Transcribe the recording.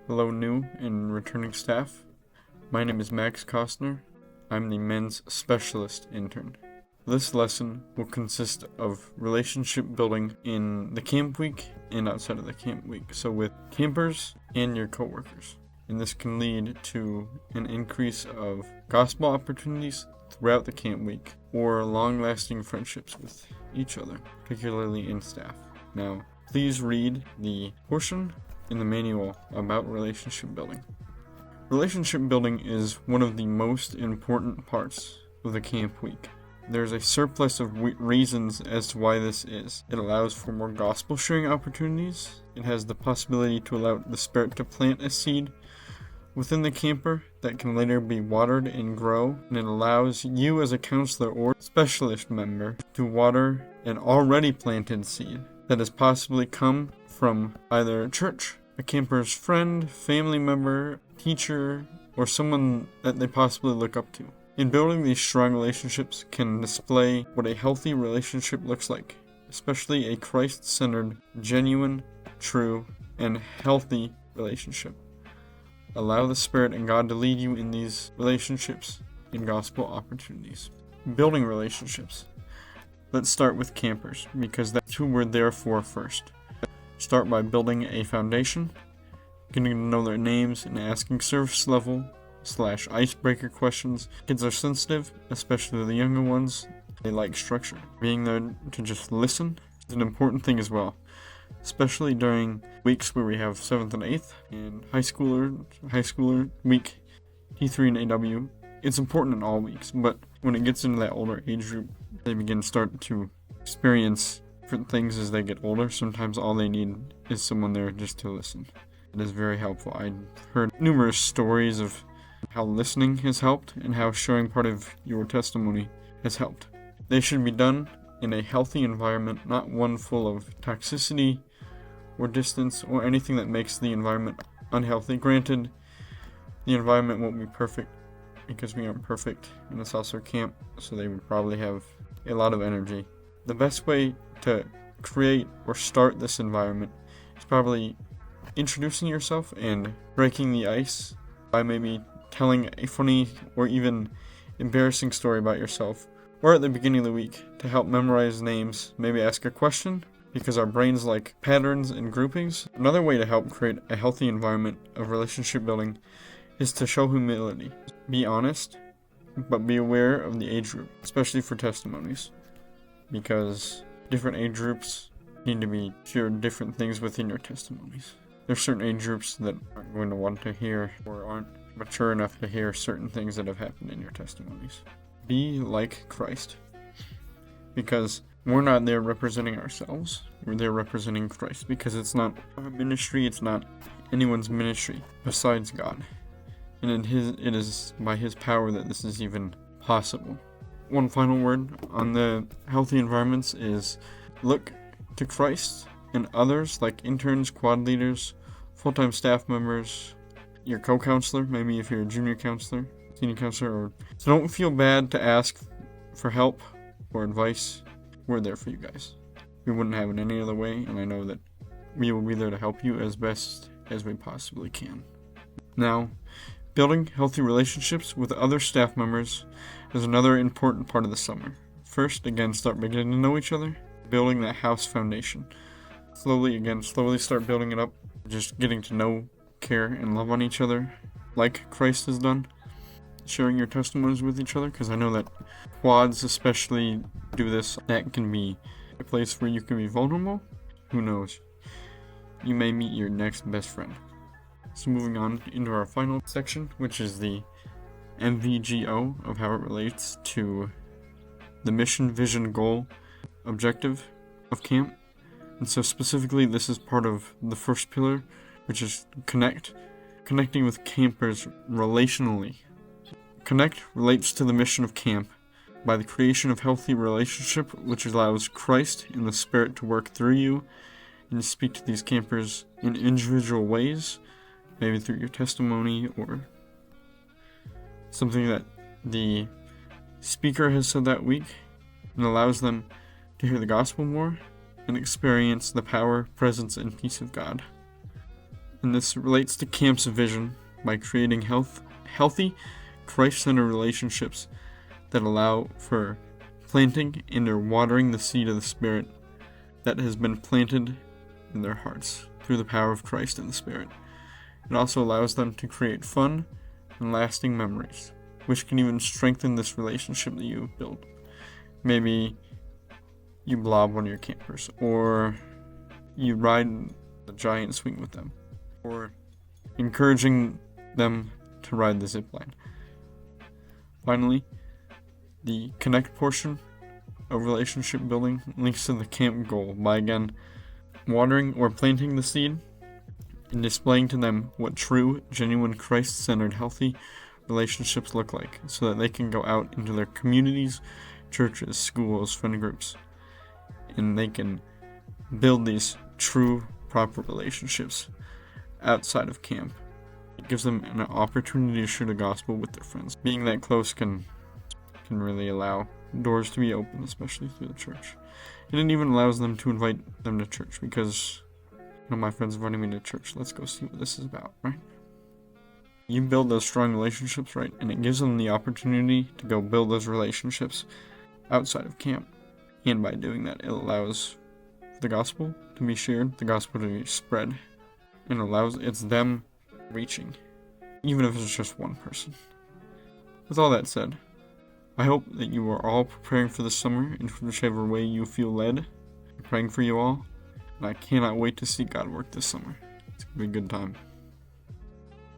Hello, new and returning staff. My name is Max Kostner. I'm the men's specialist intern. This lesson will consist of relationship building in the camp week and outside of the camp week, so with campers and your coworkers. And this can lead to an increase of gospel opportunities throughout the camp week or long-lasting friendships with each other, particularly in staff. Now, please read the portion in the manual about relationship building. Relationship building is one of the most important parts of the camp week. There's a surplus of reasons as to why this is. It allows for more gospel sharing opportunities. It has the possibility to allow the Spirit to plant a seed within the camper that can later be watered and grow. And it allows you as a counselor or specialist member to water an already planted seed that has possibly come from either a church, a camper's friend, family member, teacher, or someone that they possibly look up to. In building these strong relationships can display what a healthy relationship looks like, especially a Christ-centered, genuine, true, and healthy relationship. Allow the Spirit and God to lead you in these relationships and gospel opportunities. Building relationships. Let's start with campers, because that's who we're there for first. Start by building a foundation, getting to know their names, and asking surface level / icebreaker questions. Kids are sensitive, especially the younger ones. They like structure. Being there to just listen is an important thing as well, especially during weeks where we have 7th and 8th and high schooler week, T3 and AW. It's important in all weeks, but when it gets into that older age group, they start to experience different things as they get older. Sometimes all they need is someone there just to listen. It is very helpful. I've heard numerous stories of how listening has helped and how sharing part of your testimony has helped. They should be done in a healthy environment, not one full of toxicity or distance or anything that makes the environment unhealthy. Granted, the environment won't be perfect because we aren't perfect, and it's also camp, so they would probably have a lot of energy. The best way to create or start this environment is probably introducing yourself and breaking the ice by maybe telling a funny or even embarrassing story about yourself, or at the beginning of the week to help memorize names, maybe ask a question, because our brains like patterns and groupings. Another way to help create a healthy environment of relationship building is to show humility. Be honest, but be aware of the age group, especially for testimonies, because different age groups need to be shared different things within your testimonies. There's certain age groups that aren't going to want to hear or aren't mature enough to hear certain things that have happened in your testimonies. Be like Christ, because we're not there representing ourselves. We're there representing Christ, because it's not our ministry, it's not anyone's ministry besides God. And it is by His power that this is even possible. One final word on the healthy environments is look to Christ and others like interns, quad leaders, full-time staff members, your co-counselor, maybe if you're a junior counselor, senior counselor, so don't feel bad to ask for help or advice. We're there for you guys. We wouldn't have it any other way, and I know that we will be there to help you as best as we possibly can. Now, building healthy relationships with other staff members is another important part of the summer. First, again, start beginning to know each other, building that house foundation. Slowly start building it up, just getting to know, care, and love on each other, like Christ has done. Sharing your testimonies with each other, because I know that quads especially do this. That can be a place where you can be vulnerable. Who knows? You may meet your next best friend. So moving on into our final section, which is the MVGO of how it relates to the mission, vision, goal, objective of camp. And so specifically, this is part of the first pillar, which is connecting with campers relationally. Connect relates to the mission of camp by the creation of healthy relationship, which allows Christ and the Spirit to work through you and to speak to these campers in individual ways, maybe through your testimony or something that the speaker has said that week, and allows them to hear the gospel more and experience the power, presence, and peace of God. And this relates to camp's vision by creating healthy, Christ-centered relationships that allow for planting and or watering the seed of the Spirit that has been planted in their hearts through the power of Christ and the Spirit. It also allows them to create fun and lasting memories, which can even strengthen this relationship that you build. Maybe you blob one of your campers, or you ride the giant swing with them, or encouraging them to ride the zip line. Finally, the connect portion of relationship building links to the camp goal by again watering or planting the seed and displaying to them what true, genuine, Christ-centered, healthy relationships look like, so that they can go out into their communities, churches, schools, friend groups, and they can build these true, proper relationships outside of camp. It gives them an opportunity to share the gospel with their friends. Being that close can really allow doors to be open, especially through the church. And it even allows them to invite them to church, because my friends invited me to church. Let's go see what this is about, right? You build those strong relationships, right? And it gives them the opportunity to go build those relationships outside of camp. And by doing that, it allows the gospel to be shared, the gospel to be spread, and it's them reaching, even if it's just one person. With all that said, I hope that you are all preparing for the summer in whichever way you feel led. I'm praying for you all, and I cannot wait to see God work this summer. It's going to be a good time.